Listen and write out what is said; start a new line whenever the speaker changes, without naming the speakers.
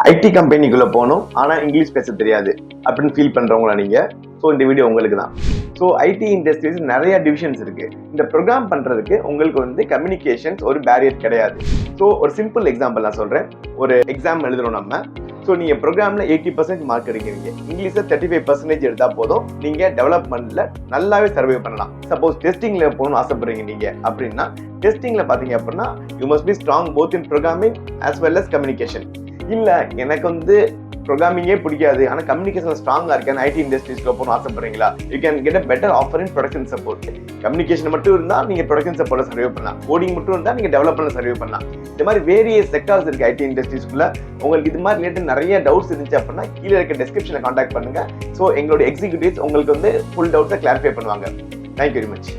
ID கம்பெனிக்குள்ள போகணும் ஆனால் English பேச தெரியாது அப்படின்னு ஃபீல் பண்ணுறவங்களா நீங்கள்? ஸோ இந்த வீடியோ உங்களுக்கு தான். ஸோ ஐடி இண்டஸ்ட்ரீஸ் நிறைய டிவிஷன்ஸ் இருக்கு. இந்த ப்ரோக்ராம் பண்ணுறதுக்கு உங்களுக்கு கம்யூனிகேஷன்ஸ் ஒரு பேரியர் கிடையாது. ஸோ ஒரு சிம்பிள் எக்ஸாம்பிள் நான் சொல்கிறேன். ஒரு எக்ஸாம் எழுதுறோம் நம்ம. ஸோ நீங்கள் ப்ரோக்ராமில் 80% மார்க் எடுக்கிறீங்க, இங்கிலீஷில் 35% எடுத்தால் போதும், நீங்கள் டெவலப்மெண்ட்டில் நல்லாவே சர்வே பண்ணலாம். சப்போஸ் டெஸ்டிங்கில் போகணும்னு ஆசைப்படுறீங்க நீங்கள் அப்படின்னா, டெஸ்டிங்கில் பார்த்தீங்க அப்படின்னா you must be strong both in programming as well as communication. இல்லை எனக்கு ப்ரோக்ராமிங்கே பிடிக்காது ஆனால் கம்யூனிகேஷன் ஸ்ட்ராங்காக இருக்கேன், ஐடி இண்டஸ்ட்ரீஸ்க்கு போகணும் ஆசைப்படுறீங்களா, you can get a better offer in production support. Communication மட்டும் இருந்தால் நீங்கள் ப்ரொடக்ஷன் சப்போர்ட்டை சர்வே பண்ணலாம், கோடிங் மட்டும் இருந்தால் நீங்கள் டெவலப்மெண்ட் சர்வே பண்ணலாம். இந்த மாதிரி வேரியஸ் செக்டார்ஸ் இருக்குது ஐடி இண்டஸ்ட்ரீஸ்க்குள்ள. உங்களுக்கு இது மாதிரி ரிலேட்டட் நிறைய டவுட்ஸ் இருந்துச்சு அப்படின்னா கீழே இருக்க டிஸ்கிரிப்ஷனில் கான்டாக்ட் பண்ணுங்கள். ஸோ எங்களுடைய எக்ஸிக்யூட்டிவ்ஸ் உங்களுக்கு ஃபுல் டவுட்ஸை கிளாரிஃபை பண்ணுவாங்க. Thank you very much.